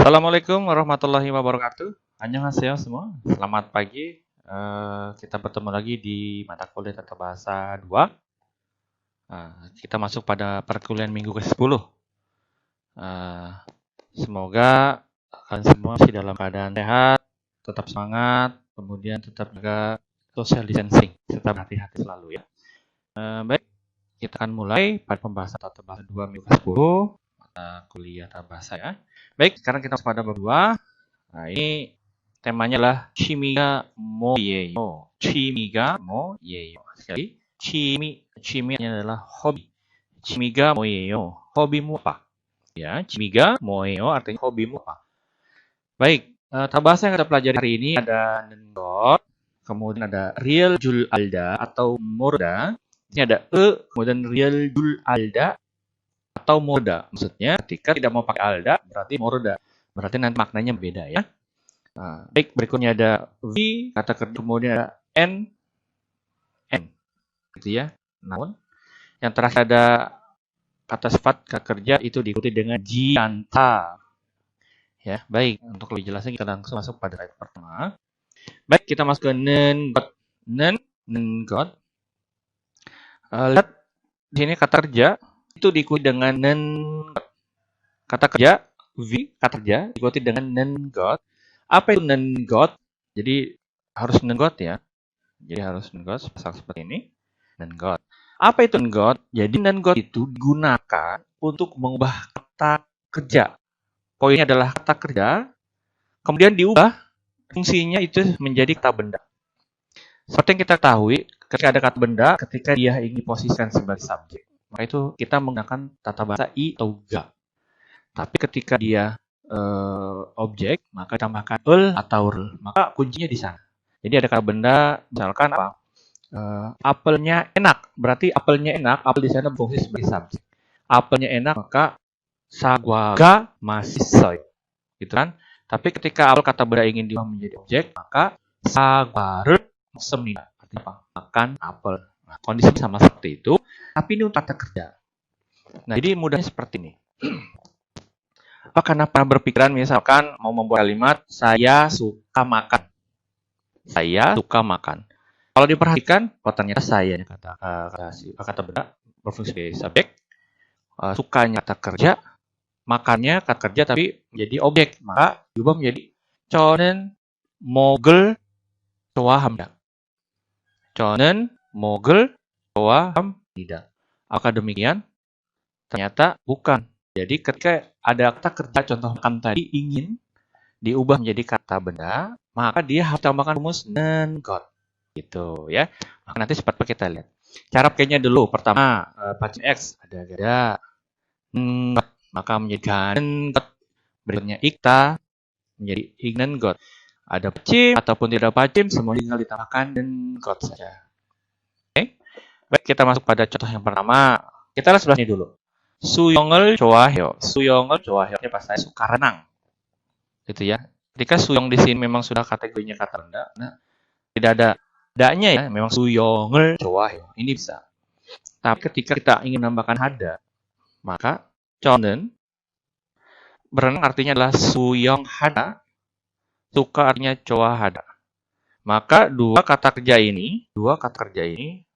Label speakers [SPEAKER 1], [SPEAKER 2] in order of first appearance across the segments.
[SPEAKER 1] Assalamualaikum warahmatullahi wabarakatuh. Annyeonghaseyo semua. Selamat pagi. Kita bertemu lagi di mata kuliah Tata Bahasa 2. Kita masuk pada perkuliahan minggu ke-10. Semoga kalian semua masih dalam keadaan sehat, tetap semangat, kemudian tetap jaga social distancing, tetap hati-hati selalu ya. Baik, kita akan mulai pada pembahasan Tata Bahasa 2 minggu ke-10, mata kuliah Tata Bahasa ya. Baik, sekarang kita masuk pada bab 2. Nah, ini temanya adalah Chimiga Moyeyo. Chimiga Moyeyo. Sekali, chimi adalah hobi. Chimiga Moyeyo. Hobimu apa? Ya, Chimiga Moyeyo artinya hobimu apa? Baik, tata bahasa yang kita pelajari hari ini ada nendot, kemudian ada real jul alda atau morda. Ini ada kemudian real jul alda atau morda. Maksudnya ketika tidak mau pakai alda berarti morda. Berarti nanti maknanya beda ya. Baik, berikutnya ada V, kata kerja, kemudian ada N, gitu ya. Namun, yang terakhir ada kata sifat kata kerja itu diikuti dengan jianta. Ya, baik. Untuk lebih jelasnya kita langsung masuk pada slide pertama. Baik, kita masuk ke nengot. Nengot. Lihat di sini kata kerja itu diikuti dengan nengot. Kata kerja V, kata kerja diikuti dengan nengot. Apa itu nengot? Jadi harus nengot ya. Jadi harus nengot seperti ini. Nengot. Apa itu nengot? Jadi nengot itu digunakan untuk mengubah kata kerja. Poinnya adalah kata kerja, kemudian diubah fungsinya itu menjadi kata benda. Seperti yang kita ketahui, ketika ada kata benda, ketika dia ingin diposisikan sebagai subjek, maka itu kita menggunakan tata bahasa i atau ga. Tapi ketika dia objek, maka tambahkan ul atau rl. Maka kuncinya di sana. Jadi ada kata benda, misalkan apa? Apelnya enak. Berarti apelnya enak, apel di sana berfungsi sebagai subjek. Apelnya enak, maka sagwaga masisoi. Gitu kan? Tapi ketika apel kata benda ingin diubah menjadi objek, maka sagwaru semnida. Artinya apa? Makan apel. Nah, kondisi sama seperti itu, tapi ini untuk kata kerja. Nah, jadi mudahnya seperti ini. Karena pernah berpikiran misalkan mau membuat kalimat saya suka makan. Saya suka makan. Kalau diperhatikan, ternyata saya kata benda berfungsi sebagai subjek, sukanya kata kerja, makannya kata kerja tapi menjadi objek, maka diubah menjadi chonen mogel choahamda. Chonen mogel choahamda. Apakah demikian? Ternyata bukan. Jadi ketika ada kata kerja contoh makan tadi ingin diubah menjadi kata benda, maka dia harus tambahkan rumus nengot. Gitu ya. Maka nanti seperti apa kita lihat. Cara pakainya dulu. Pertama, pacar X ada gada nengot, maka menjadi nengot. Berikutnya ikta menjadi ignengot. Ada pacim ataupun tidak pacim, semua tinggal ditambahkan nengot saja. Oke. Baik, kita masuk pada contoh yang pertama. Kita lihat sebelah ini dulu. Suyong을 좋아해요. Suyong을 좋아해요. Pas saya suka renang. Gitu ya. Ketika suyong di sini memang sudah kategorinya kata benda. Nah, tidak ada da-nya ya. Memang suyong을 좋아해요. Ini bisa. Tapi ketika kita ingin menambahkan hada, maka 저는 berenang artinya adalah suyong hada. Suka artinya 좋아하다. Maka dua kata kerja ini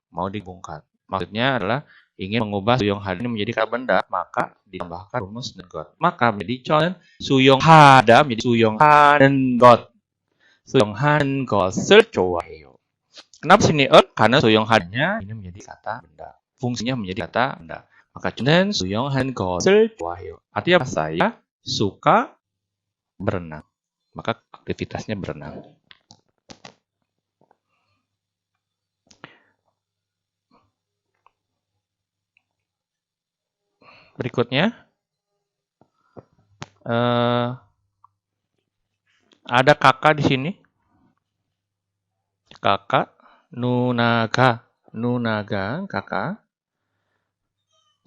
[SPEAKER 1] mau digabungkan. Maksudnya adalah ingin mengubah suyong hada ini menjadi kata benda, maka ditambahkan rumus nengot. Maka menjadi chonen suyong hada menjadi suyong hanengot. Suyong hanengot을 좋아해요. Kenapa sini karena suyong hadanya ini menjadi kata benda. Fungsinya menjadi kata benda. Maka chonen suyong hanengot을 좋아해요. Artinya saya suka berenang. Maka aktivitasnya berenang. Berikutnya, ada kakak di sini. Kakak, nunaga, kakak.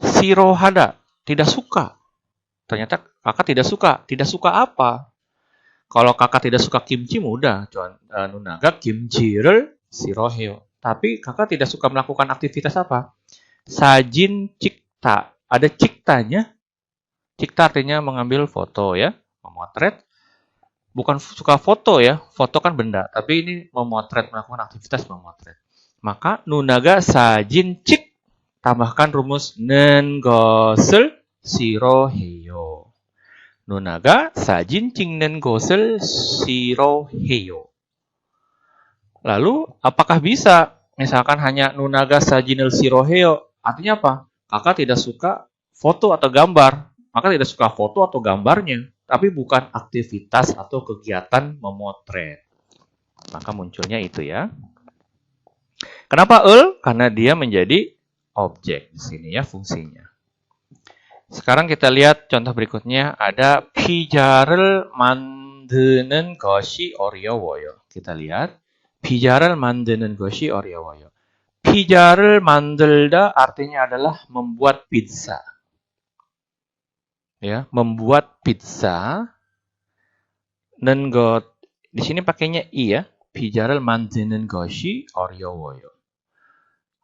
[SPEAKER 1] Sirohada, tidak suka. Ternyata kakak tidak suka. Tidak suka apa? Kalau kakak tidak suka kimchi, mudah. Nunaga kimchi를 싫어해요. Tapi kakak tidak suka melakukan aktivitas apa? Sajin cik. Ada ciktanya. Cikta artinya mengambil foto ya. Memotret bukan suka foto ya. Foto kan benda, tapi ini memotret, melakukan aktivitas memotret. Maka nunaga sajin cik, tambahkan rumus 는 것을 싫어해요. 누나가 사진 찍는 것을 싫어해요. Lalu, apakah bisa? Misalkan hanya nunaga sajinul siroheo, artinya apa? Kakak tidak suka foto atau gambar. Maka tidak suka foto atau gambarnya, tapi bukan aktivitas atau kegiatan memotret. Maka munculnya itu ya. Kenapa Karena dia menjadi objek di sini ya fungsinya. Sekarang kita lihat contoh berikutnya ada 피자를 만드는 것이 어려워요. Kita lihat 피자를 만드는 것이 어려워요. 피자를 만들다 artinya adalah membuat pizza. Ya, membuat pizza. 는 것 di sini pakainya i ya. 피자를 만드는 것이 어려워요.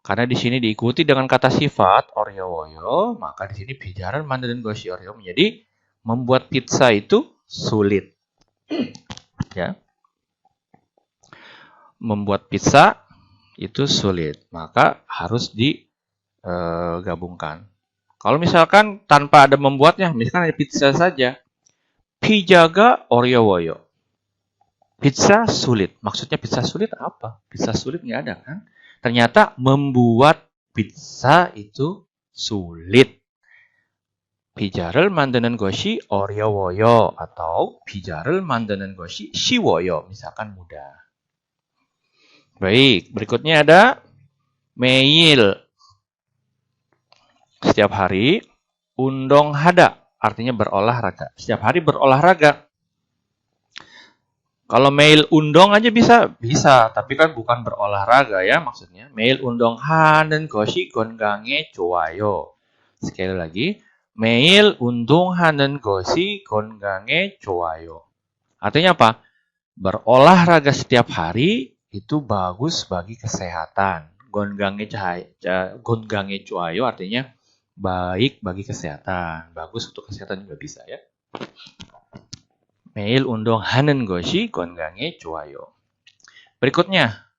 [SPEAKER 1] Karena di sini diikuti dengan kata sifat 어려워요, maka di sini 피자를 만드는 것이 어려워요 menjadi membuat pizza itu sulit. Ya. Membuat pizza itu sulit, maka harus digabungkan. Kalau misalkan tanpa ada membuatnya, misalkan ada pizza saja, 피자가 어려워요. Pizza sulit. Maksudnya pizza sulit apa? Pizza sulit nggak ada kan? Ternyata membuat pizza itu sulit. 피자를 만드는 것이 어려워요. Atau 피자를 만드는 것이 쉬워요. Misalkan mudah. Baik, berikutnya ada 매일. Setiap hari. 운동하다. Artinya berolahraga. Setiap hari berolahraga. Kalau 매일 운동 aja bisa, tapi kan bukan berolahraga ya maksudnya. 매일 운동하는 것이 건강에 좋아요. Sekali lagi, 매일 운동하는 것이 건강에 좋아요. Artinya apa? Berolahraga setiap hari itu bagus bagi kesehatan. 건강에 좋아요 artinya baik bagi kesehatan. Bagus untuk kesehatan juga bisa ya. 매일 운동하는 것이 건강에 좋아요. Berikutnya,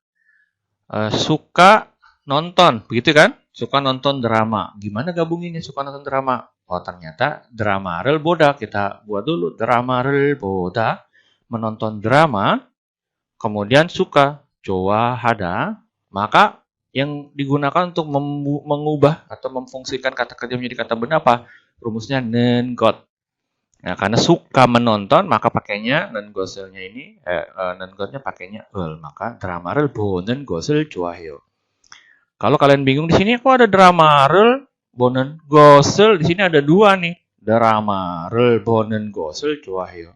[SPEAKER 1] suka nonton, begitu kan? Suka nonton drama. Gimana gabunginnya suka nonton drama? Oh, ternyata drama를 보다. Kita buat dulu drama를 보다. Menonton drama, kemudian suka, 좋아하다. Maka yang digunakan untuk mengubah atau memfungsikan kata kerja menjadi kata benda apa? Rumusnya 는 것. Nah, karena suka menonton, maka pakainya 는 것을nya ini, 는 것nya pakainya maka drama를 보는 것을 좋아해요. Kalau kalian bingung di sini, kok ada drama를 보는 것을? Di sini ada dua nih, drama를 보는 것을 좋아해요.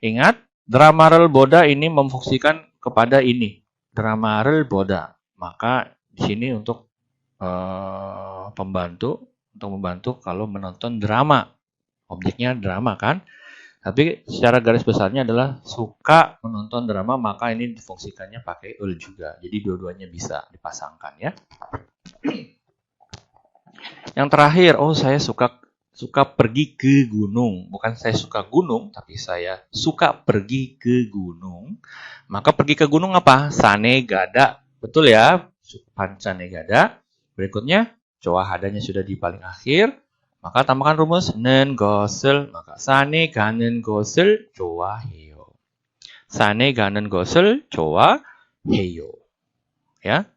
[SPEAKER 1] Ingat, drama를 보다 ini memfungsikan kepada ini, drama를 보다. Maka di sini untuk membantu kalau menonton drama. Objeknya drama kan, tapi secara garis besarnya adalah suka menonton drama, maka ini difungsikannya pakai juga. Jadi dua-duanya bisa dipasangkan ya. Yang terakhir, saya suka pergi ke gunung. Bukan saya suka gunung, tapi saya suka pergi ke gunung. Maka pergi ke gunung apa? Sane gada. Betul ya? Pancane gada. Berikutnya, 좋아하다nya sudah di paling akhir. Maka tambahkan rumus 는 것을, maka 산에 가는 것을 좋아해요. 산에 가는 것을 좋아해요. Ya.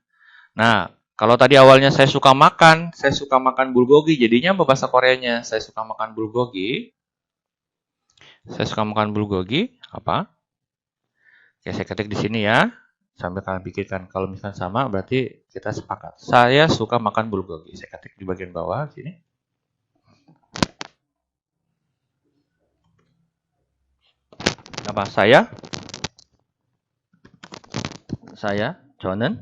[SPEAKER 1] Nah, kalau tadi awalnya saya suka makan bulgogi, jadinya apa bahasa Koreanya? Saya suka makan bulgogi. Saya suka makan bulgogi apa? Oke, saya ketik di sini ya. Sambil kalian pikirkan. Kalau misalkan sama, berarti kita sepakat. Saya suka makan bulgogi. Saya ketik di bagian bawah sini. Apa? 저는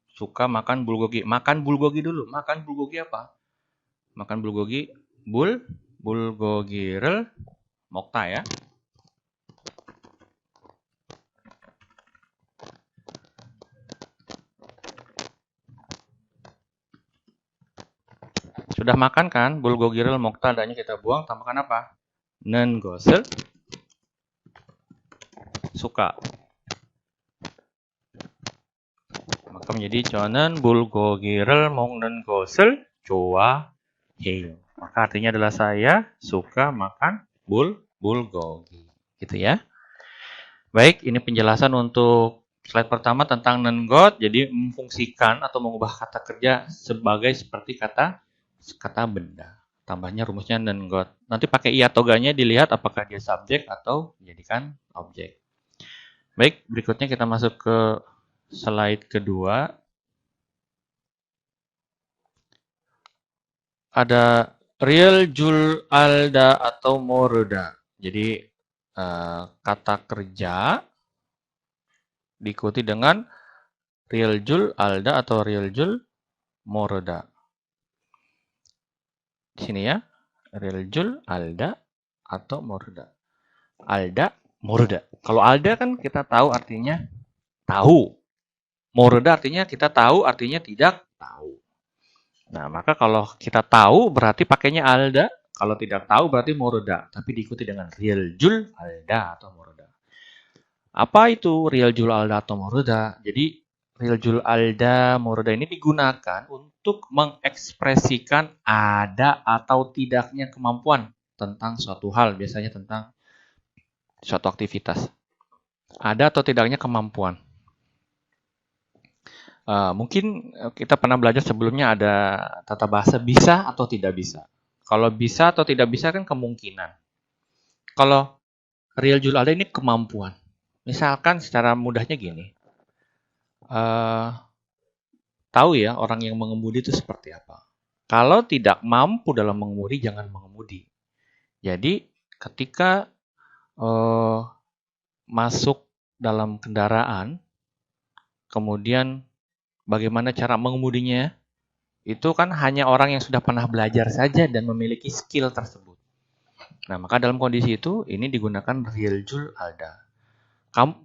[SPEAKER 1] suka makan bulgogi. Makan bulgogi dulu. Makan bulgogi apa? Makan bulgogi bulgogi를 먹다 ya. Sudah makan kan? bulgogi를 먹다, adanya kita buang, tambahkan apa? 는 것을 suka. Maka menjadi 저는 bulgogi를 먹는 것을 좋아해요. Maka artinya adalah saya suka makan bulgogi. Gitu ya. Baik, ini penjelasan untuk slide pertama tentang nengot. Jadi memfungsikan atau mengubah kata kerja sebagai seperti kata benda. Tambahnya rumusnya nengot. Nanti pakai iya toganya dilihat apakah dia subjek atau dijadikan objek. Baik, berikutnya kita masuk ke slide kedua. Ada real, jul, alda, atau moroda. Jadi kata kerja diikuti dengan real, jul, alda, atau real, jul, moroda. Di sini ya, real, jul, alda, atau moroda. Alda, moroda. Kalau alda kan kita tahu artinya tahu. Moroda artinya kita tahu, artinya tidak tahu. Nah, maka kalau kita tahu berarti pakainya alda. Kalau tidak tahu berarti moroda. Tapi diikuti dengan real, jul, alda, atau moroda. Apa itu real, jul, alda, atau moroda? Jadi real, jul, alda, moroda ini digunakan untuk mengekspresikan ada atau tidaknya kemampuan tentang suatu hal. Biasanya tentang suatu aktivitas. Ada atau tidaknya kemampuan. Mungkin kita pernah belajar sebelumnya ada tata bahasa bisa atau tidak bisa. Kalau bisa atau tidak bisa kan kemungkinan. Kalau real, jul, alda ini kemampuan. Misalkan secara mudahnya gini. Tahu ya orang yang mengemudi itu seperti apa. Kalau tidak mampu dalam mengemudi, jangan mengemudi. Jadi ketika masuk dalam kendaraan, kemudian bagaimana cara mengemudinya, itu kan hanya orang yang sudah pernah belajar saja dan memiliki skill tersebut. Nah, maka dalam kondisi itu, ini digunakan real, jul, alda.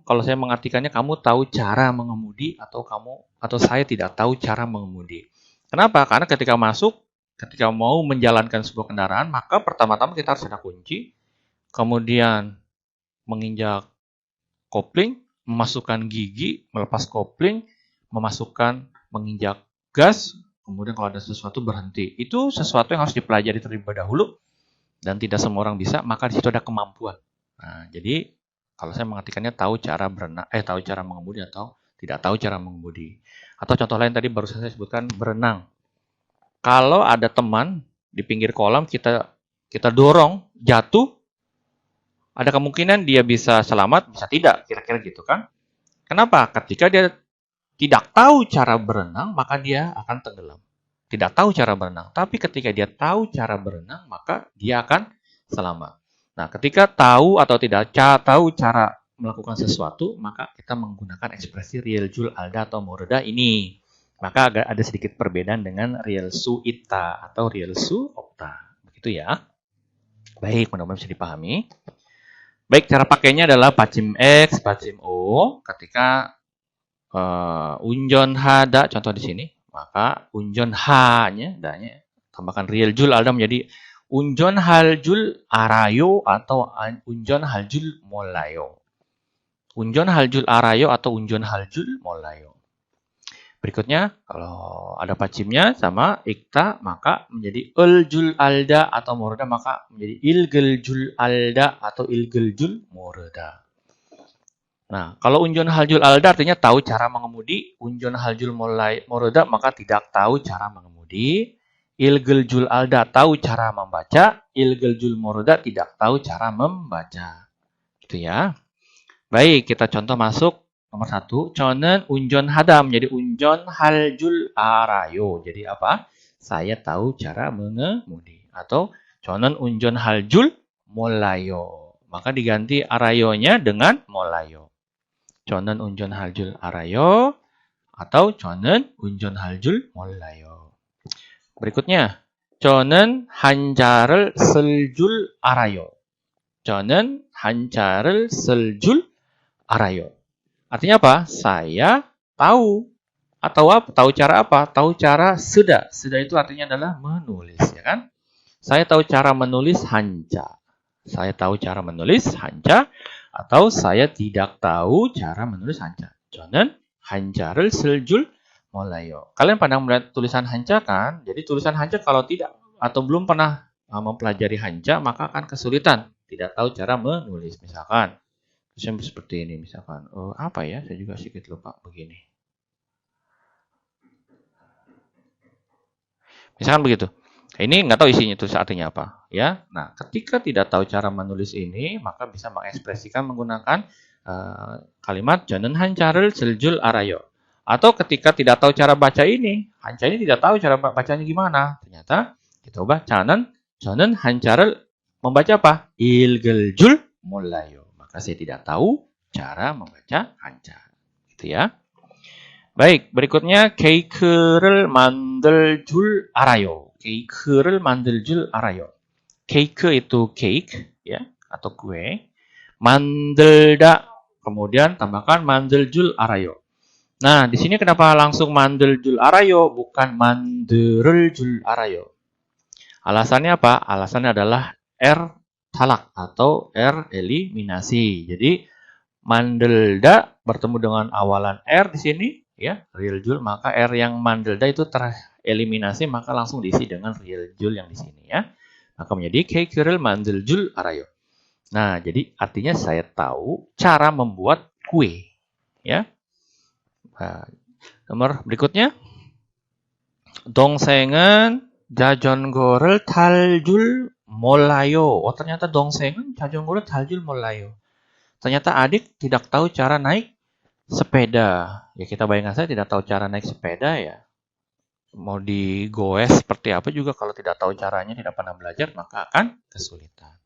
[SPEAKER 1] Kalau saya mengartikannya, kamu tahu cara mengemudi atau saya tidak tahu cara mengemudi. Kenapa? Karena ketika mau menjalankan sebuah kendaraan, maka pertama-tama kita harus ada kunci, kemudian menginjak kopling, memasukkan gigi, melepas kopling, menginjak gas, kemudian kalau ada sesuatu berhenti. Itu sesuatu yang harus dipelajari terlebih dahulu dan tidak semua orang bisa, maka di situ ada kemampuan. Nah, jadi kalau saya mengartikannya tahu cara mengemudi atau tidak tahu cara mengemudi. Atau contoh lain tadi baru saya sebutkan berenang. Kalau ada teman di pinggir kolam kita dorong jatuh, ada kemungkinan dia bisa selamat, bisa tidak, kira-kira gitu kan? Kenapa? Ketika dia tidak tahu cara berenang, maka dia akan tenggelam. Tidak tahu cara berenang. Tapi ketika dia tahu cara berenang, maka dia akan selamat. Nah, ketika tahu atau tidak tahu cara melakukan sesuatu, maka kita menggunakan ekspresi real, jul, alda, atau moroda ini. Maka agak ada sedikit perbedaan dengan real, su, ita, atau real, su, opta. Begitu ya. Baik, mudah-mudahan bisa dipahami. Baik, cara pakainya adalah pacim X, pacim O. Ketika unjon hada, contoh di sini, maka unjon ha-nya, da-nya, tambahkan real, jul, alda menjadi unjon haljul arayo atau unjon haljul molayo. Unjon haljul arayo atau unjon haljul molayo. Berikutnya, kalau ada pacimnya sama ikta, maka menjadi uljul alda atau moroda, maka menjadi ilgeljul alda atau ilgeljul moroda. Nah, kalau unjon haljul alda artinya tahu cara mengemudi, unjon haljul moroda maka tidak tahu cara mengemudi, ilgeljul alda tahu cara membaca, ilgeljul moroda tidak tahu cara membaca. Gitu ya. Baik, kita contoh masuk nomor 1. Conen unjon hada menjadi unjon haljul arayo. Jadi apa? Saya tahu cara mengemudi. Atau conen unjon haljul molayo. Maka diganti arayonya dengan molayo. Conen unjon haljul arayo atau conen unjon haljul molayo. Berikutnya, conen hancarel seljul arayo. Conen hancarel seljul arayo. Artinya apa? Saya tahu. Atau apa? Tahu cara apa? Tahu cara seda. Seda itu artinya adalah menulis, ya kan? Saya tahu cara menulis hanca. Saya tahu cara menulis hanca. Atau saya tidak tahu cara menulis Hanja. 저는 한자를 쓸 줄 몰라요. Kalian pernah melihat tulisan Hanja kan? Jadi tulisan Hanja kalau tidak atau belum pernah mempelajari Hanja maka akan kesulitan. Tidak tahu cara menulis. Misalkan seperti ini misalkan. Apa ya? Saya juga sedikit lupa begini. Misalkan begitu. Ini nggak tahu isinya itu artinya apa, ya. Nah, ketika tidak tahu cara menulis ini, maka bisa mengekspresikan menggunakan kalimat 저는 한자를 쓸 줄 알아요. Atau ketika tidak tahu cara baca ini, Hanja ini tidak tahu cara bacanya gimana. Ternyata kita ubah 저는 한자를 membaca apa? 읽을 줄 몰라요. Maka saya tidak tahu cara membaca Hanja. Gitu ya. Baik, berikutnya 케이크를 만들 줄 알아요. 케이크를 만들 줄 알아요. 케이크 itu cake ya atau kue. 만들다 kemudian tambahkan 만들 줄 알아요. Nah, di sini kenapa langsung 만들 줄 알아요 bukan 만들을 줄 알아요? Alasannya apa? Alasannya adalah R talak atau R eliminasi. Jadi 만들다 bertemu dengan awalan R di sini ya, real jul, maka R yang 만들다 itu tereliminasi maka langsung diisi dengan real jul yang di sini ya. Maka menjadi 케이크를 만들 줄 알아요. Nah, jadi artinya saya tahu cara membuat kue ya. Nah, nomor berikutnya 동생은 자전거를 탈 줄 몰라요. ternyata 동생은 자전거를 탈 줄 몰라요. Ternyata adik tidak tahu cara naik sepeda. Ya kita bayangkan saya tidak tahu cara naik sepeda ya. Mau digoes seperti apa juga kalau tidak tahu caranya, tidak pernah belajar, maka akan kesulitan.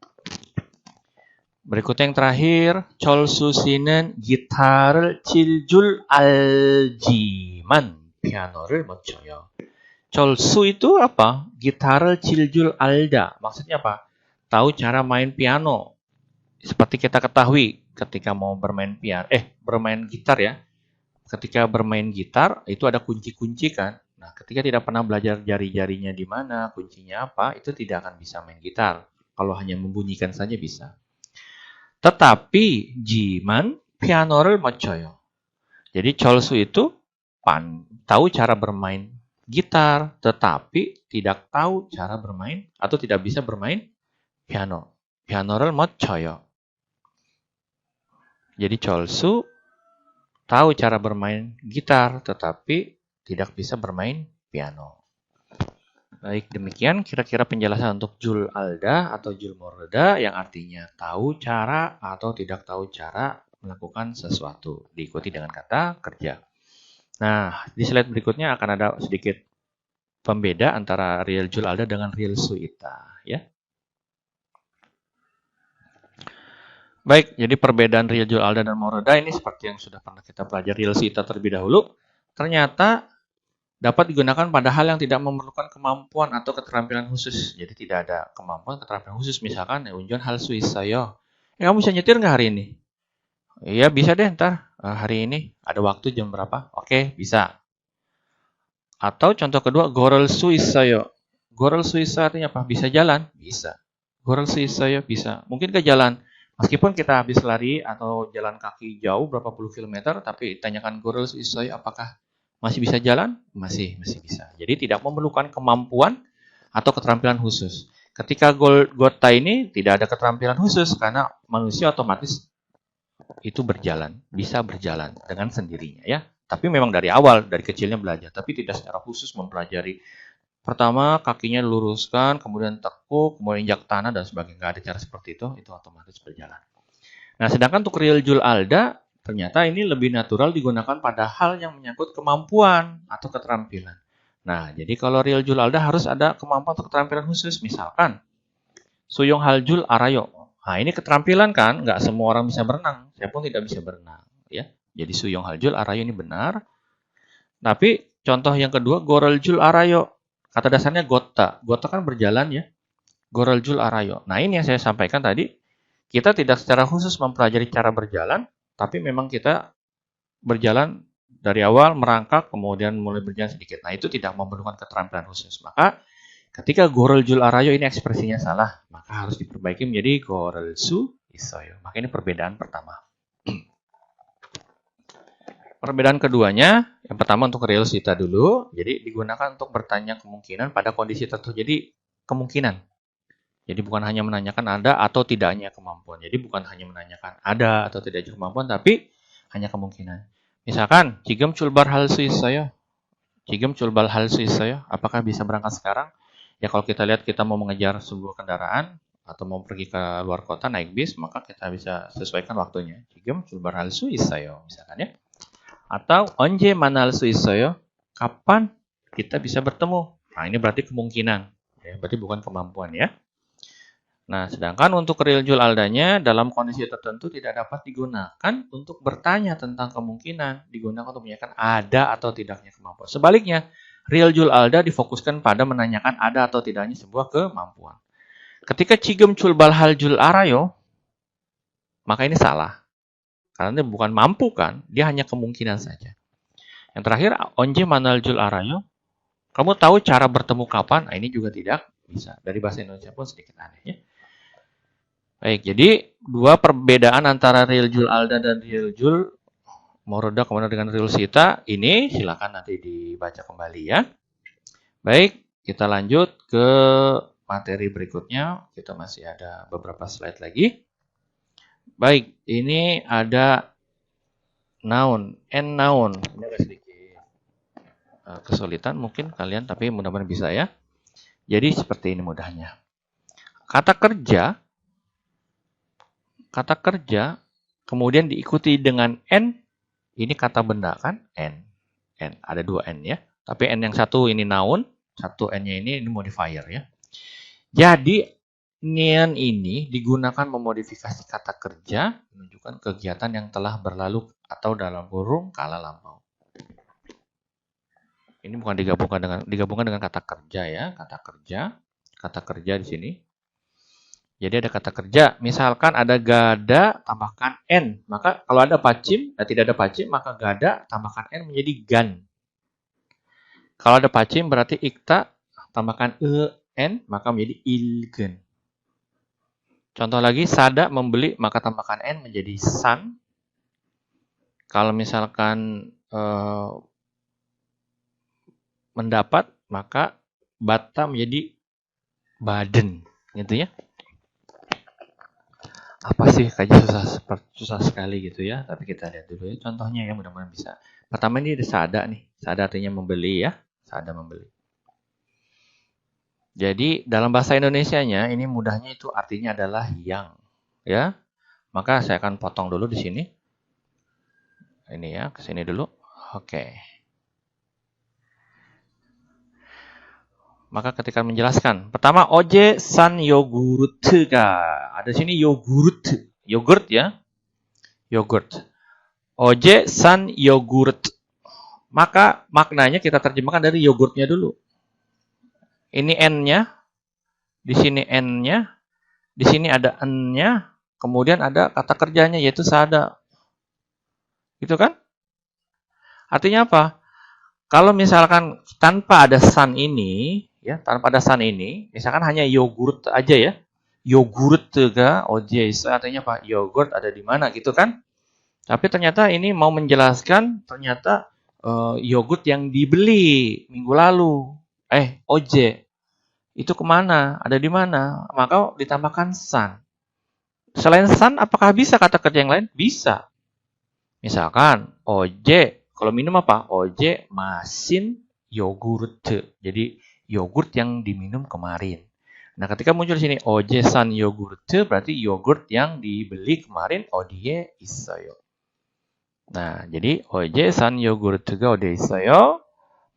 [SPEAKER 1] Berikut yang terakhir, 철수 씨는 기타를 칠 줄 알지만 피아노를 못 쳐요. 철수 itu apa? 기타를 칠 줄 알다. Maksudnya apa? Tahu cara main piano. Seperti kita ketahui ketika mau bermain gitar ya. Ketika bermain gitar itu ada kunci-kunci kan. Nah, ketika tidak pernah belajar jari-jarinya di mana, kuncinya apa, itu tidak akan bisa main gitar. Kalau hanya membunyikan saja bisa. Tetapi jiman piano를 못 쳐요. Jadi 철수 itu tahu cara bermain gitar, tetapi tidak tahu cara bermain atau tidak bisa bermain piano. 피아노를 못 쳐요. Jadi 철수 tahu cara bermain gitar, tetapi tidak bisa bermain piano. Baik, demikian kira-kira penjelasan untuk jul alda atau jul morda yang artinya tahu cara atau tidak tahu cara melakukan sesuatu. Diikuti dengan kata kerja. Nah, di slide berikutnya akan ada sedikit pembeda antara real jul alda dengan real suita. Ya. Baik, jadi perbedaan real jul alda dan morda ini seperti yang sudah pernah kita pelajari real suita terlebih dahulu. Ternyata dapat digunakan pada hal yang tidak memerlukan kemampuan atau keterampilan khusus. Jadi tidak ada kemampuan keterampilan khusus. Misalkan, unjon hal suisayo. Kamu bisa nyetir nggak hari ini? Iya, bisa deh ntar. Hari ini ada waktu jam berapa? Oke, bisa. Atau contoh kedua, gorel suisayo. Gorel suisa artinya apa? Bisa jalan? Bisa. Gorel suisayo bisa. Mungkin ke jalan. Meskipun kita habis lari atau jalan kaki jauh berapa puluh kilometer, tapi tanyakan gorel suisayo apakah masih bisa jalan? Masih bisa. Jadi tidak memerlukan kemampuan atau keterampilan khusus. Ketika gota ini tidak ada keterampilan khusus karena manusia otomatis itu berjalan, bisa berjalan dengan sendirinya ya. Tapi memang dari awal, dari kecilnya belajar, tapi tidak secara khusus mempelajari. Pertama kakinya luruskan, kemudian tekuk, kemudian injak tanah dan sebagainya. Nggak ada cara seperti itu otomatis berjalan. Nah, sedangkan untuk real jul alda ternyata ini lebih natural digunakan pada hal yang menyangkut kemampuan atau keterampilan. Nah, jadi kalau real jul alda harus ada kemampuan atau keterampilan khusus. Misalkan, suyong haljul arayo. Nah, ini keterampilan kan? Nggak semua orang bisa berenang. Saya pun tidak bisa berenang. Ya. Jadi suyong haljul arayo ini benar. Tapi contoh yang kedua, goreljul arayo. Kata dasarnya gota. Gota kan berjalan ya. Goreljul arayo. Nah, ini yang saya sampaikan tadi. Kita tidak secara khusus mempelajari cara berjalan, tapi memang kita berjalan dari awal, merangkak, kemudian mulai berjalan sedikit. Nah, itu tidak memerlukan keterampilan khusus. Maka, ketika goreljul arayo ini ekspresinya salah, maka harus diperbaiki menjadi gorelsu 있어요. Maka ini perbedaan pertama. Perbedaan keduanya, yang pertama untuk realsita dulu. Jadi digunakan untuk bertanya kemungkinan pada kondisi tertentu. Jadi kemungkinan. Jadi bukan hanya menanyakan ada atau tidaknya kemampuan. Jadi bukan hanya menanyakan ada atau tidaknya kemampuan, tapi hanya kemungkinan. Misalkan, 지금 출발할 수 있어요? 지금 출발할 수 있어요? Apakah bisa berangkat sekarang? Ya kalau kita lihat kita mau mengejar sebuah kendaraan atau mau pergi ke luar kota naik bis, maka kita bisa sesuaikan waktunya. 지금 출발할 수 있어요? Misalkan ya. Atau 언제 만날 수 있어요? Kapan kita bisa bertemu? Nah, ini berarti kemungkinan. Ya, berarti bukan kemampuan ya. Nah, sedangkan untuk real jul aldanya dalam kondisi tertentu tidak dapat digunakan untuk bertanya tentang kemungkinan. Digunakan untuk menanyakan ada atau tidaknya kemampuan. Sebaliknya, real jul alda difokuskan pada menanyakan ada atau tidaknya sebuah kemampuan. Ketika 지금 출발할 줄 알아요, maka ini salah. Karena dia bukan mampu kan, dia hanya kemungkinan saja. Yang terakhir, 언제 만날 줄 알아요? Kamu tahu cara bertemu kapan? Nah, ini juga tidak bisa. Dari bahasa Indonesia pun sedikit aneh ya. Baik, jadi dua perbedaan antara real jul alda dan real jul moroda kemudian dengan real sita ini silakan nanti dibaca kembali ya. Baik, kita lanjut ke materi berikutnya. Kita masih ada beberapa slide lagi. Baik, ini ada noun, and noun. Ini agak sedikit kesulitan mungkin kalian, tapi mudah-mudahan bisa ya. Jadi seperti ini mudahnya. Kata kerja, kemudian diikuti dengan n. Ini kata benda kan? N. Ada dua n ya. Tapi n yang satu ini noun, satu n-nya ini modifier ya. Jadi nian ini digunakan memodifikasi kata kerja menunjukkan kegiatan yang telah berlalu atau dalam kurung kala lampau. Ini bukan digabungkan dengan kata kerja ya, kata kerja di sini. Jadi ada kata kerja, misalkan ada gada tambahkan n, maka kalau ada pacim, tidak ada pacim maka gada tambahkan n menjadi gan. Kalau ada pacim berarti ikta tambahkan n maka menjadi ilgen. Contoh lagi, sada membeli, maka tambahkan n menjadi san. Kalau misalkan mendapat, maka bata menjadi baden. Gitu ya. Apa sih? Kayaknya susah sekali gitu ya. Tapi kita lihat dulu ya. Contohnya ya, mudah-mudahan bisa. Pertama ini ada sada nih. Sada artinya membeli ya. Sada membeli. Jadi dalam bahasa Indonesianya ini mudahnya itu artinya adalah yang, ya. Maka saya akan potong dulu di sini. Ini ya, ke sini dulu. Oke. Maka ketika menjelaskan, pertama oje san yogurtga. Ada sini yogurt ya. Yogurt. Oje san yogurt. Maka maknanya kita terjemahkan dari yogurtnya dulu. Ini n-nya, di sini n-nya, di sini ada n-nya, kemudian ada kata kerjanya yaitu sada. Gitu kan? Artinya apa? Kalau misalkan tanpa ada san ini, ya, tanpa ada san ini, misalkan hanya yogurt aja ya. Yogurt ga oje, artinya apa? Yogurt ada di mana gitu kan? Tapi ternyata ini mau menjelaskan ternyata yogurt yang dibeli minggu lalu. Oje. Itu kemana? Ada di mana? Maka ditambahkan san. Selain san, apakah bisa kata kerja yang lain? Bisa. Misalkan, oje. Kalau minum apa? Oje masin yogurt. Jadi, yogurt yang diminum kemarin. Nah, ketika muncul di sini, oje san yogurt, berarti yogurt yang dibeli kemarin, odie isoyo. Nah, jadi, oje san yogurt ga odie isoyo.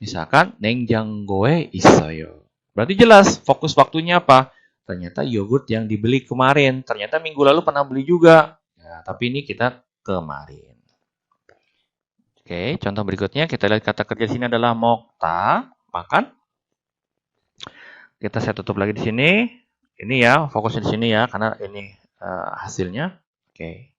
[SPEAKER 1] Misalkan, 냉장고에 있어요. Berarti jelas, fokus waktunya apa? Ternyata yogurt yang dibeli kemarin. Ternyata minggu lalu pernah beli juga. Ya, tapi ini kita kemarin. Oke, contoh berikutnya kita lihat kata kerja di sini adalah mokta, makan. Saya tutup lagi di sini. Ini ya, fokusnya di sini ya, karena ini hasilnya. Oke.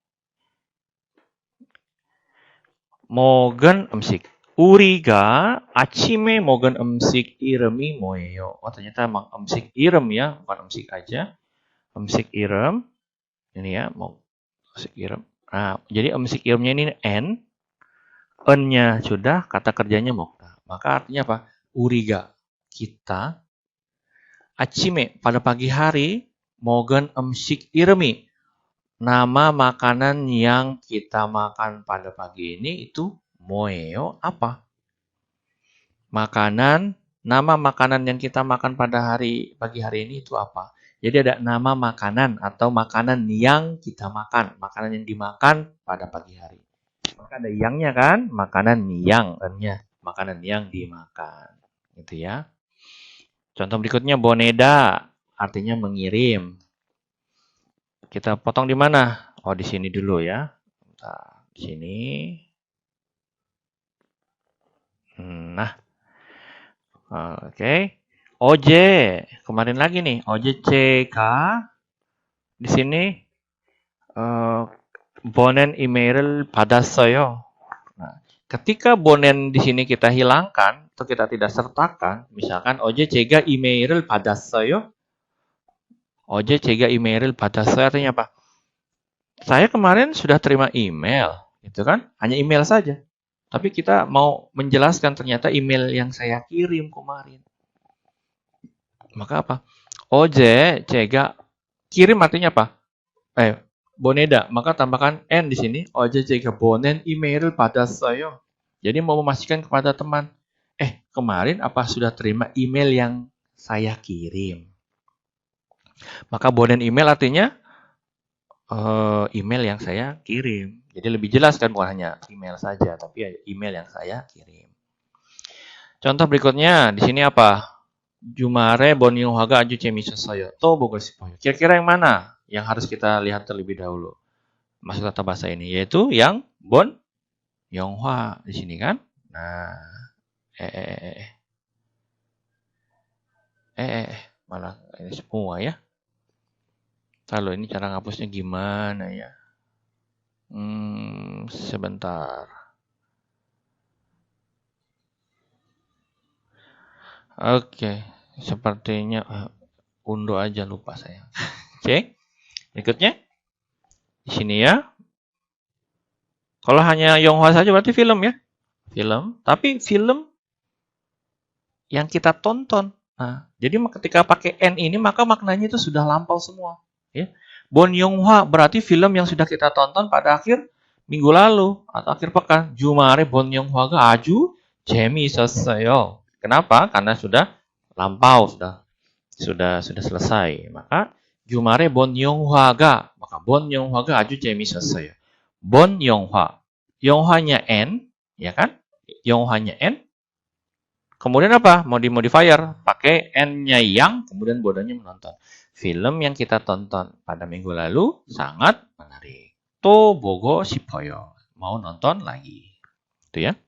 [SPEAKER 1] 먹은 음식. 우리가 아침에 먹은 음식 이름이 뭐예요? ternyata emang 음식 이름 ya, bukan 음식 aja. 음식 이름. Ini ya, mau sikirem. Nah, jadi sikiremnya ini N, N-nya sudah, kata kerjanya mokta. Maka artinya apa? Uriga. Kita, Achime, pada pagi hari, mogen emsik iremi. Nama makanan yang kita makan pada pagi ini itu moeo apa? Nama makanan yang kita makan pada pagi hari ini itu apa? Jadi ada nama makanan atau makanan yang kita makan, makanan yang dimakan pada pagi hari. Maka ada yangnya kan, makanan yang, nya makanan yang dimakan, gitu ya. Contoh berikutnya boneda, artinya mengirim. Kita potong di mana? Oh, di sini dulu ya. Nah, di sini. Nah, oke. OJ, kemarin lagi nih, OJCK. Di sini bonen email 받았어요. Nah, ketika bonen di sini kita hilangkan atau kita tidak sertakan, misalkan OJC가 email 받았어요. OJC가 email 받았어요 artinya apa? Saya kemarin sudah terima email, gitu kan? Hanya email saja. Tapi kita mau menjelaskan ternyata email yang saya kirim kemarin. Maka apa? Oje, cega, kirim artinya apa? Boneda. Maka tambahkan N di sini. Oje, cega, bonen email pada saya. Jadi mau memastikan kepada teman. Kemarin apa sudah terima email yang saya kirim? Maka bonen email artinya email yang saya kirim. Jadi lebih jelas kan, bukan hanya email saja, tapi email yang saya kirim. Contoh berikutnya, di sini apa? Jumare bonyohaga aju 재밌었어요. To bogo 싶어요. Kira-kira yang mana yang harus kita lihat terlebih dahulu? Masuk tata bahasa ini, yaitu yang bon yonghwa di sini kan? Nah, malah ini semua ya. Lalu ini cara ngapusnya gimana ya? Sebentar. Oke, sepertinya undo aja, lupa saya. Oke, berikutnya di sini ya. Kalau hanya Yonghwa saja berarti film ya, film. Tapi film yang kita tonton. Nah, jadi ketika pakai N ini maka maknanya itu sudah lampau semua. Ya. Bon Yonghwa berarti film yang sudah kita tonton pada akhir minggu lalu atau akhir pekan. Jumare bon Yonghwa가 아주 재미있었어요. Kenapa? Karena sudah lampau, sudah selesai. Maka Jumare bon Yonghwa가, maka bon Yonghwa가 아주 재미있었어요. Bon Yonghwa. Yonghwanya N, ya kan? Yonghwanya N. Kemudian apa? Mau di modifier, pakai N-nya yang, kemudian bodanya menonton. Film yang kita tonton pada minggu lalu sangat menarik. To bogo 싶어요. Mau nonton lagi. Itu ya.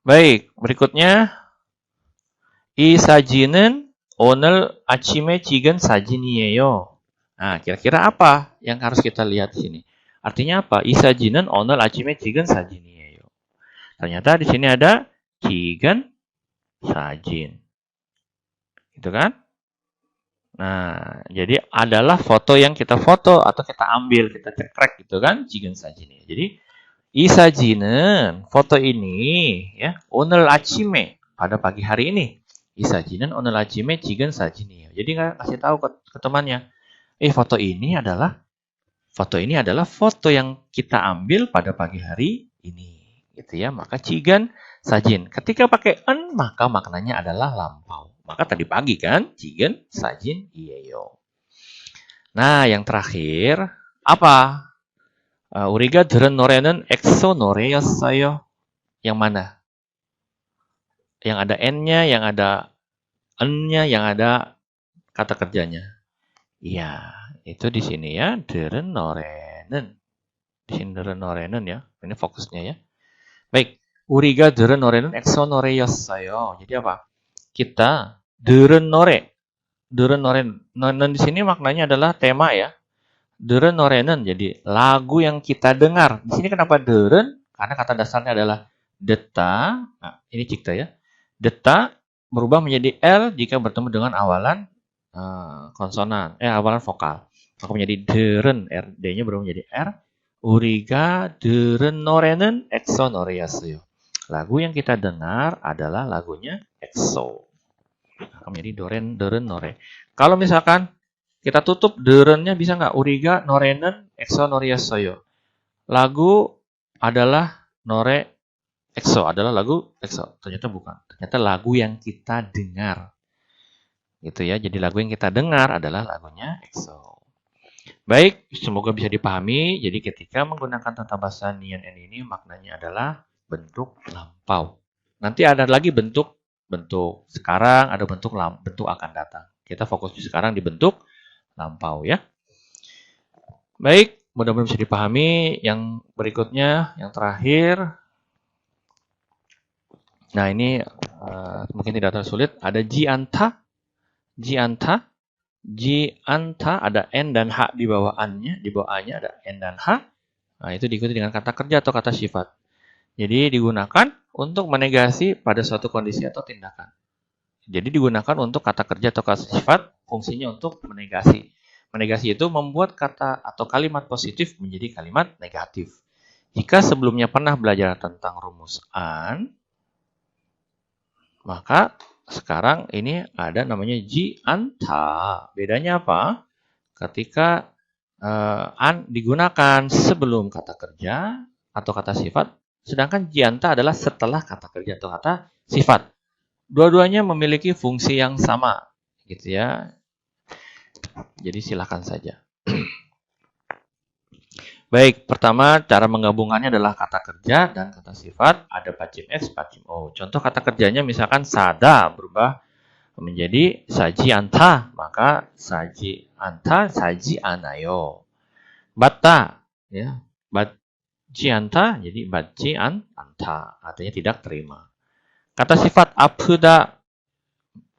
[SPEAKER 1] Baik, berikutnya 이 사진은 오늘 아침에 찍은 사진이에요. Nah, kira-kira apa yang harus kita lihat di sini? Artinya apa? 이 사진은 오늘 아침에 찍은 사진이에요. Ternyata di sini ada 찍은 사진. Gitu kan? Nah, jadi adalah foto yang kita foto atau kita ambil, kita cekrek gitu kan, 찍은 사진이에요. Jadi 이 사진은 foto ini ya, 오늘 아침에 pada pagi hari ini. 이 사진은 오늘 아침에 찍은 사진이에요. Jadi kasih tahu ke temannya, foto ini adalah foto yang kita ambil pada pagi hari ini. Gitu ya, maka 찍은 사진. Ketika pakai en maka maknanya adalah lampau. Maka tadi pagi kan, 찍은 사진이에요. Nah, yang terakhir apa? 우리가 들은 노래는 엑소 노래였어요. Yang mana? Yang ada N-nya, yang ada N-nya, yang ada kata kerjanya. Iya, itu di sini ya. 들은 노래는. Di sini 들은 노래는 ya. Ini fokusnya ya. Baik. 우리가 들은 노래는 엑소 노래였어요. Jadi apa? Kita 들은 노래. 들은 노래는 di sini maknanya adalah tema ya. 들은 노래는 jadi lagu yang kita dengar. Di sini kenapa 들은? Karena kata dasarnya adalah 듣다. Nah, ini cipta ya. 듣다 berubah menjadi L jika bertemu dengan awalan konsonan, awalan vokal. maka menjadi deren, D-nya berubah menjadi R. 우리가 들은 노래는 엑소 노래였어요. Lagu yang kita dengar adalah lagunya EXO. Maka menjadi deren 노래. Kalau misalkan kita tutup derennya bisa nggak? 우리가 노래는 엑소 노래였어요. Lagu adalah 노래 EXO, adalah lagu EXO. Ternyata bukan. Ternyata lagu yang kita dengar. Gitu ya. Jadi lagu yang kita dengar adalah lagunya EXO. Baik, semoga bisa dipahami. Jadi ketika menggunakan tata bahasa nian ini maknanya adalah bentuk lampau. Nanti ada lagi bentuk sekarang, ada bentuk akan datang. Kita fokus sekarang di bentuk lampau ya. Baik, mudah-mudahan bisa dipahami. Yang berikutnya, yang terakhir. Nah ini mungkin tidak terlalu sulit. Ada jianta. Jianta ada N dan H di bawah A-nya. Di bawah A-nya ada N dan H. Nah itu diikuti dengan kata kerja atau kata sifat. Jadi digunakan untuk menegasi pada suatu kondisi atau tindakan. Jadi digunakan untuk kata kerja atau kata sifat, fungsinya untuk menegasi. Menegasi itu membuat kata atau kalimat positif menjadi kalimat negatif. Jika sebelumnya pernah belajar tentang rumus an, maka sekarang ini ada namanya jianta. Bedanya apa? Ketika an digunakan sebelum kata kerja atau kata sifat, sedangkan jianta adalah setelah kata kerja atau kata sifat. Dua-duanya memiliki fungsi yang sama, gitu ya. Jadi silakan saja. Baik, pertama cara menggabungkannya adalah kata kerja dan kata sifat. Ada pacim S, pacim O. Contoh kata kerjanya misalkan sada berubah menjadi saji anta, maka saji anta, saji anayo. Batta, ya, batji anta, jadi batji anta, artinya tidak terima. Kata sifat apuda,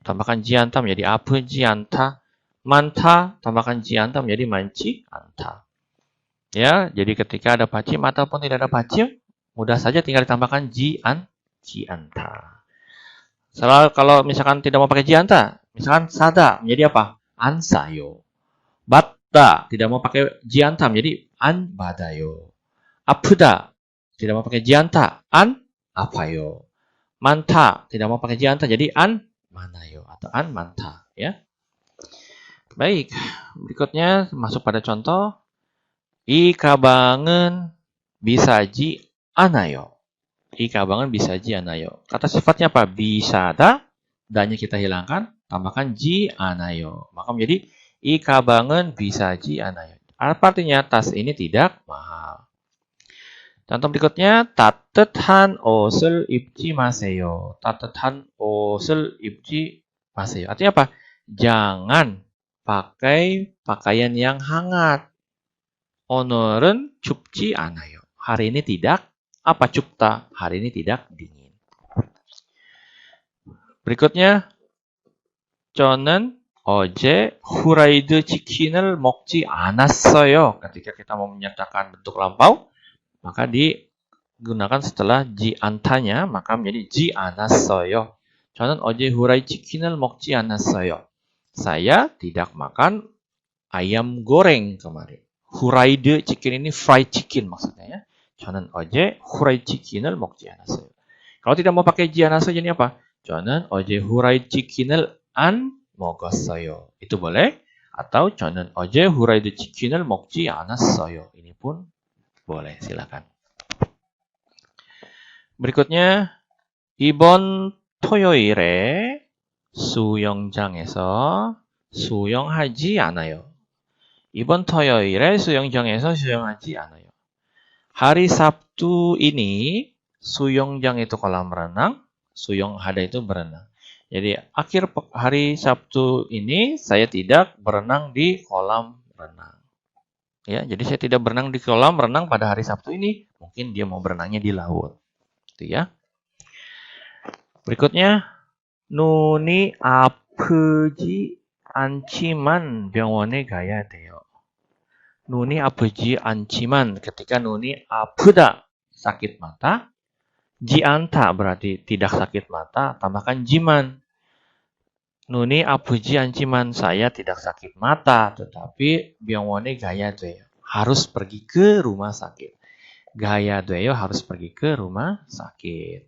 [SPEAKER 1] tambahkan ji anta menjadi apuji anta. Manta, tambahkan ji anta menjadi manci anta. Ya, jadi ketika ada pacim ataupun tidak ada pacim, mudah saja tinggal ditambahkan ji anta. Selalu kalau misalkan tidak mau pakai ji anta, misalkan sada menjadi apa? Ansayo. Batta tidak mau pakai ji anta menjadi an badayo. Apuda tidak mau pakai ji anta, an apayo. Manta tidak mau pakai ji anta jadi an manayo atau an manta, ya. Baik, berikutnya masuk pada contoh. 이 가방은 비싸지 않아요. 이 가방은 비싸지 않아요. Kata sifatnya apa? 비싸다. Da-nya kita hilangkan, tambahkan ji 않아요. Maka menjadi 이 가방은 비싸지 않아요. Apa artinya? Tas ini tidak mahal. Contoh berikutnya, 따뜻한 옷을 입지 마세요. 따뜻한 옷을 입지 마세요. Artinya apa? Jangan pakai pakaian yang hangat. 오늘은 춥지 않아요. Hari ini tidak apa 춥다. Hari ini tidak dingin. Berikutnya, 저는 어제 후라이드 치킨을 먹지 않았어요. Ketika kita mau menyatakan bentuk lampau, maka digunakan setelah ji antanya, maka menjadi ji 않았어요. 저는 어제 후라이드 치킨을 먹지 않았어요. Saya tidak makan ayam goreng kemarin. 후라이드 치킨 ini fried chicken maksudnya ya. 저는 어제 후라이드 치킨을 먹지 않았어요. Kalau tidak mau pakai ji 않았어요 jadi apa? 저는 어제 후라이드 치킨을 안 먹었어요. Itu boleh. Atau 저는 어제 후라이드 치킨을 먹지 않았어요. Ini pun boleh, silakan. Berikutnya, 이번 토요일에 수영장에서 수영하지 않아요. 이번 토요일에 수영장에서 수영하지 않아요. Hari Sabtu ini 수영장 itu kolam renang, 수영하다 itu berenang. Jadi akhir hari Sabtu ini saya tidak berenang di kolam renang. Ya, jadi saya tidak berenang di kolam renang pada hari Sabtu ini. Mungkin dia mau berenangnya di laut. Itu ya. Berikutnya, 눈이 아프지 않지만 병원에 가야 돼요. 눈이 아프지 않지만 ketika 눈이 아프다 sakit mata, ji anta berarti tidak sakit mata, tambahkan jiman. 눈이 아프지 않지만 saya tidak sakit mata, tetapi 병원에 가야 돼요. harus pergi ke rumah sakit. 가야 돼요 harus pergi ke rumah sakit.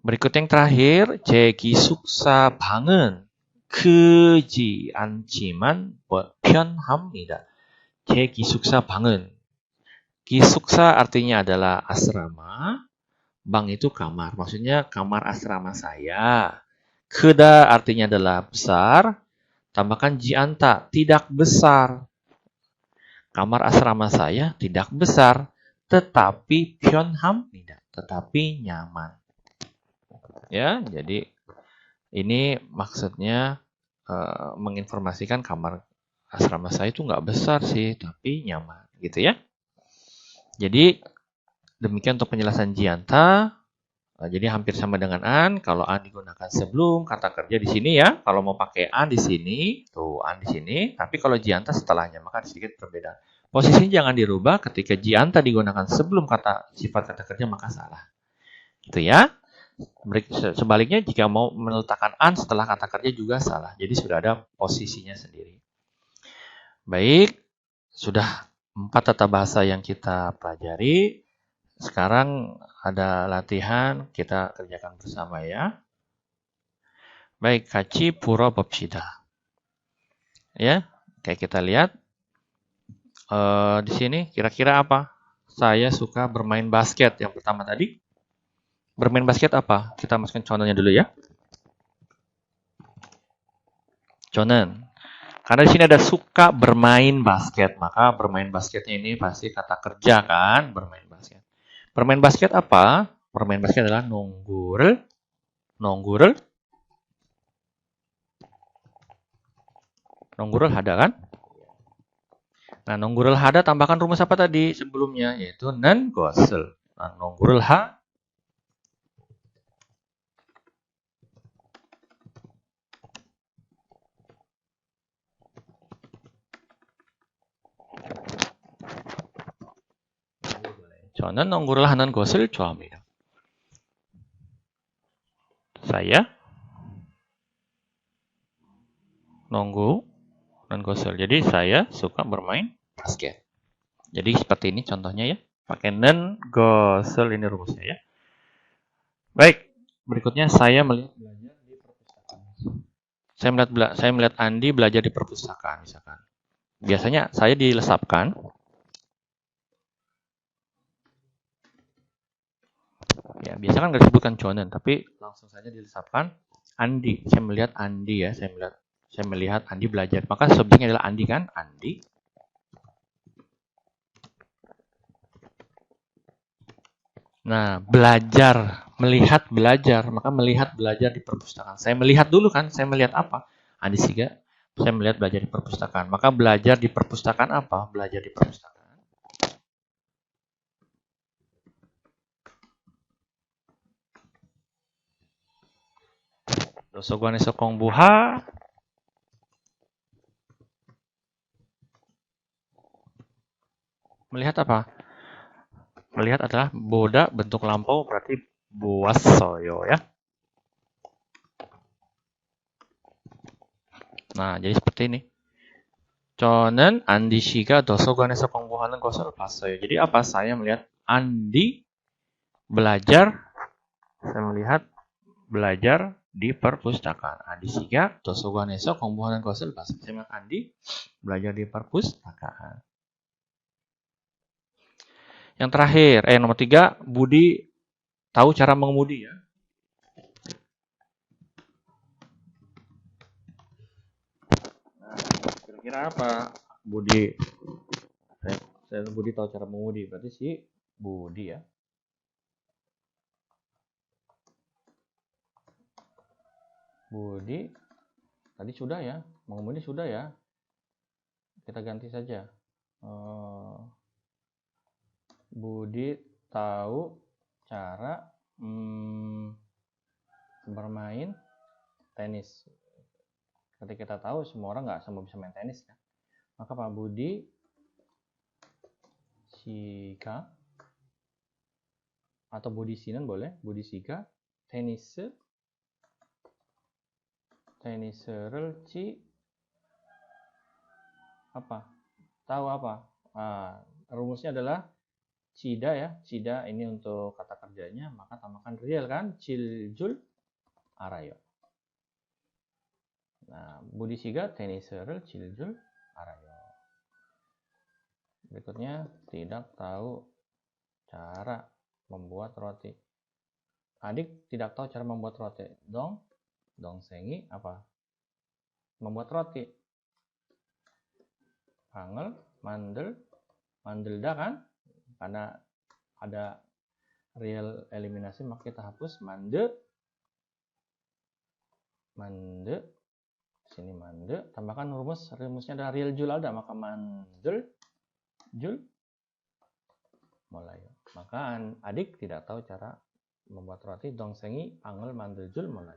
[SPEAKER 1] berikut yang terakhir, 제 기숙사 방은 크지 않지만 편합니다. 제 기숙사 방은, 기숙사 artinya adalah asrama, bang itu kamar, maksudnya kamar asrama saya. 크다 artinya adalah besar, tambahkan jianta, tidak besar. Kamar asrama saya tidak besar, tetapi 편합니다. tetapi nyaman. Ya, jadi ini maksudnya menginformasikan kamar asrama saya itu nggak besar sih, tapi nyaman, gitu ya. Jadi demikian untuk penjelasan jianta. Jadi hampir sama dengan an. Kalau an digunakan sebelum kata kerja di sini ya. Kalau mau pakai an di sini, tuh an di sini. Tapi kalau jianta setelahnya, maka ada sedikit perbedaan. Posisinya jangan dirubah. Ketika jianta digunakan sebelum sifat kata kerja, maka salah. Itu ya. Sebaliknya jika mau meletakkan an setelah kata kerja juga salah. Jadi sudah ada posisinya sendiri. Baik, sudah 4 tata bahasa yang kita pelajari. Sekarang ada latihan, kita kerjakan bersama ya. Baik, 같이 풀어봅시다. Ya, kayak kita lihat di sini kira-kira apa? Saya suka bermain basket. Yang pertama tadi, bermain basket apa? Kita masukkan contohnya dulu ya. 저는. Karena di sini ada suka bermain basket, maka bermain basketnya ini pasti kata kerja kan, bermain basket. Bermain basket apa? Bermain basket adalah 농구를 hada kan? Nah, 농구를 hada tambahkan rumus apa tadi sebelumnya, yaitu 는 것을. Nah, 농구를 저는 농구를 하는 것을 좋아합니다. Saya 농구하는 것을. Jadi saya suka bermain basket. Jadi seperti ini contohnya ya. Pakai 는 것을 ini rumusnya ya. Baik, berikutnya saya melihat belajar di perpustakaan. Saya melihat Andi belajar di perpustakaan misalkan. Biasanya saya dilesapkan. Ya, biasa kan nggak disebutkan Jonan, tapi langsung saja dilesapkan Andi. Saya melihat Andi ya, saya melihat Andi belajar. Maka subjeknya adalah Andi kan? Andi. Nah, belajar, melihat belajar, maka melihat belajar di perpustakaan. Saya melihat dulu kan, saya melihat apa? Andi Siga, saya melihat belajar di perpustakaan. Maka belajar di perpustakaan apa? Belajar di perpustakaan. 도서관에서 공부하. Melihat apa? Melihat adalah boda bentuk lampau berarti boassoyo ya. Nah, jadi seperti ini. 저는 안디 씨가 도서관에서 공부하는 것을 봤어요. Jadi apa? Saya melihat Andi belajar. Saya melihat belajar di perpustakaan. Andi 씨가 도서관에서 공부하는 것을 봤어요. Saya melihat Andi belajar di perpustakaan. Yang terakhir, nomor 3, Budi tahu cara mengemudi ya. Nah, kira-kira apa? Budi tahu cara mengemudi, berarti si Budi ya. Budi tadi sudah ya, mengemudi sudah ya. Kita ganti saja. Budi tahu cara bermain tenis. Ketika kita tahu, semua orang nggak semua bisa main tenis kan. Maka Pak Budi Sika atau Budi Sinan boleh, Budi Sika tenis 테니스를 apa? Tahu apa? Rumusnya adalah cida ya. Cida ini untuk kata kerjanya, maka tambahkan real kan? Ciljul arayo. Nah, Budi Siga 테니스를 ciljul arayo. Berikutnya, tidak tahu cara membuat roti. Adik tidak tahu cara membuat roti. Dongsengi apa? Membuat roti. Pangel, mandelda kan? Karena ada real eliminasi maka kita hapus mande. Sini mande, tambahkan rumusnya ada real jul ada, maka mandel jul mulai. Maka adik tidak tahu cara membuat roti. Dongsengi pangel mandel jul mulai.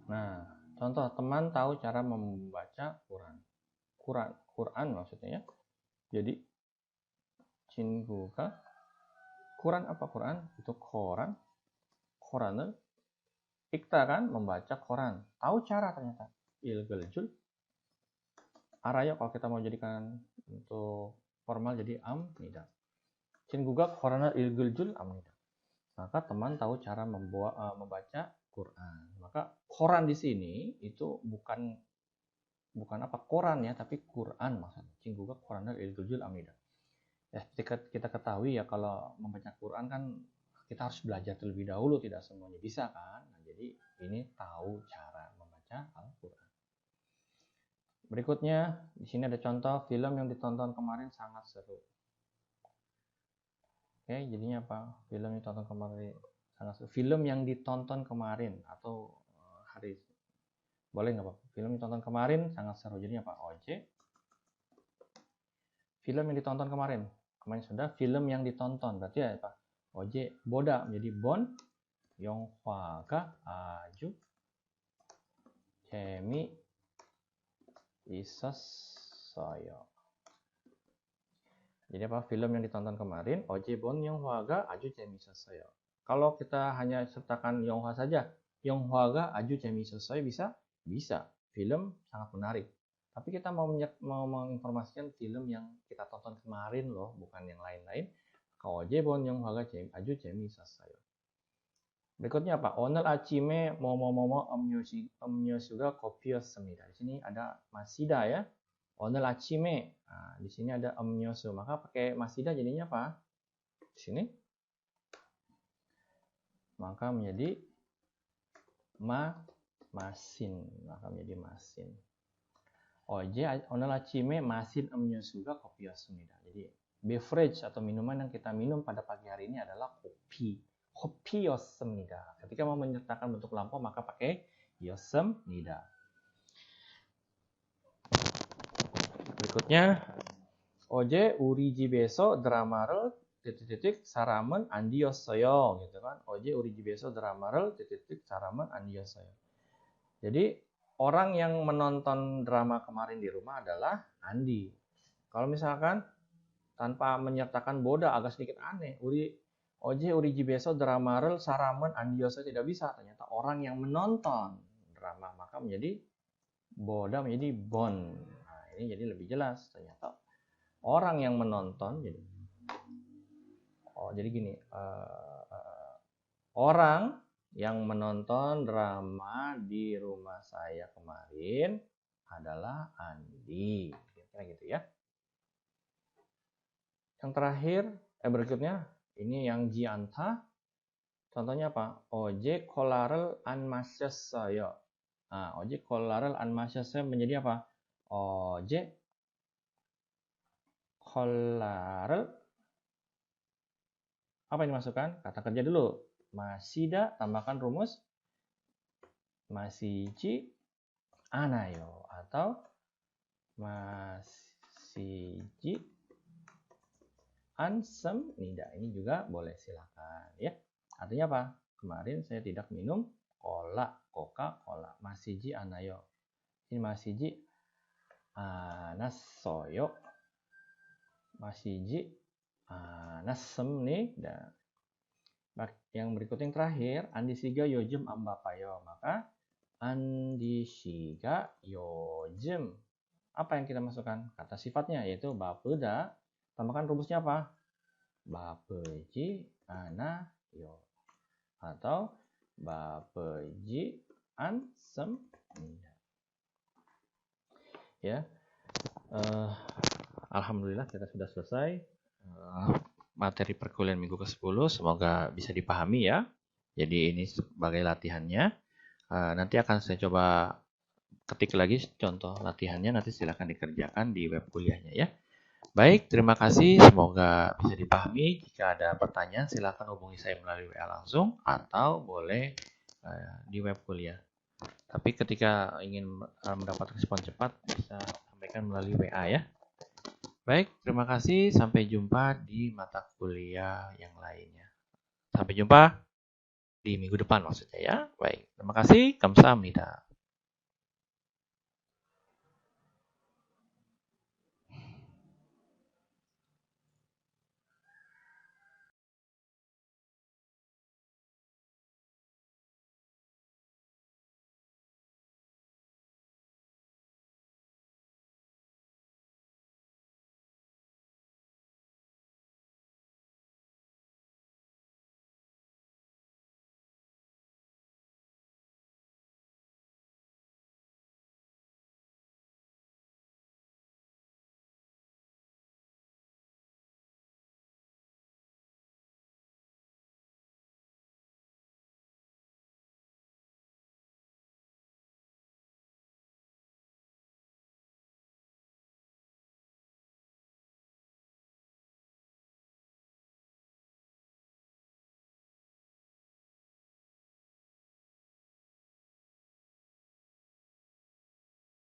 [SPEAKER 1] Nah, contoh teman tahu cara membaca Quran maksudnya ya. Jadi 친구가 Quran apa Quran? Itu Quran을 ikta kan membaca Quran. Tahu cara ternyata. Ilgeljul arayo kalau kita mau jadikan untuk formal jadi amnida. 친구가 Quran을 ilgeljul amnida. Maka teman tahu cara membaca Quran. Maka Quran di sini itu bukan apa Quran ya, tapi Quran maksudnya. 친구가 Quran을 ilgeljul amnida. Ya, kita ketahui ya kalau membaca Quran kan kita harus belajar terlebih dahulu, tidak semuanya bisa kan. Nah, jadi ini tahu cara membaca Al-Quran. Berikutnya di sini ada contoh film yang ditonton kemarin sangat seru. Oke, jadinya apa? Film yang ditonton kemarin sangat seru. Film yang ditonton kemarin atau hari boleh nggak Pak? Film yang ditonton kemarin sangat seru. Jadinya apa? Film yang ditonton kemarin sudah film yang ditonton berarti ya apa? Oje boda menjadi bon 영화가 아주 재미있었어요. Jadi apa? Film yang ditonton kemarin 어제 본 영화가 아주 재미있었어요. Kalau kita hanya sertakan 영화 saja, 영화가 아주 재미있었어요 bisa? Bisa. Film sangat menarik. Tapi kita mau menginformasikan film yang kita tonton kemarin loh, bukan yang lain-lain. 어제 본 영화가 아주 재미있었어요. Berikutnya apa? 오늘 아침에 뭐뭐뭐뭐 음료수가 kopi였습니다. Di sini ada masida ya. 오늘 아침에. Nah, di sini ada 음료수. Maka pakai masida jadinya apa? Di sini. Maka menjadi masin. Maka menjadi masin. 오늘 아침에 마신 음료수가 kopi였습니다. Jadi beverage atau minuman yang kita minum pada pagi hari ini adalah kopi. kopi였습니다. Ketika mau menyertakan bentuk lampau maka pakai 였습니다. Berikutnya 어제 우리 집에서 드라마를 사람은 안디었어요. gitu kan. 어제 우리 집에서 드라마를 사람은 안디었어요. Jadi orang yang menonton drama kemarin di rumah adalah Andi. Kalau misalkan tanpa menyertakan boda agak sedikit aneh. 어제 우리 집에서 드라마를 사람은 안디었어요 tidak bisa. Ternyata orang yang menonton drama maka menjadi boda menjadi bon. Nah, ini jadi lebih jelas. Ternyata orang yang menonton jadi gini. Orang yang menonton drama di rumah saya kemarin adalah Andi. Kira-kira gitu ya. Yang terakhir, berikutnya ini yang jianta. Contohnya apa? 어제 콜라를 안 마셨어요. Nah, 어제 콜라를 안 마셨어요 menjadi apa? 어제 콜라를 apa yang dimasukkan? Kata kerja dulu. Masida, tambahkan rumus 마시지 않아요 atau 마시지 않습니다. Ini juga boleh silakan ya. Artinya apa? Kemarin saya tidak minum Coca-Cola. 마시지 않아요. Ini 마시지
[SPEAKER 2] anassoyo. Masiji anasem nih. Dan yang berikut yang terakhir, andishiga yojim ambapayo. Maka andishiga yojim. Apa yang kita masukkan? Kata sifatnya yaitu bapuda. Tambahkan rumusnya apa? Bapeji anayo. Atau bapeji ansem. Ya. Alhamdulillah kita sudah selesai materi perkuliahan minggu ke-10. Semoga bisa dipahami ya. Jadi ini sebagai latihannya. Nanti akan saya coba ketik lagi contoh latihannya, nanti silakan dikerjakan di web kuliahnya ya. Baik, terima kasih. Semoga bisa dipahami. Jika ada pertanyaan, silakan hubungi saya melalui WA langsung atau boleh di web kuliah. Tapi ketika ingin mendapat respon cepat, bisa sampaikan melalui WA ya. Baik, terima kasih. Sampai jumpa di mata kuliah yang lainnya. Sampai jumpa di minggu depan maksudnya ya. Baik, terima kasih. Kamsahamnida.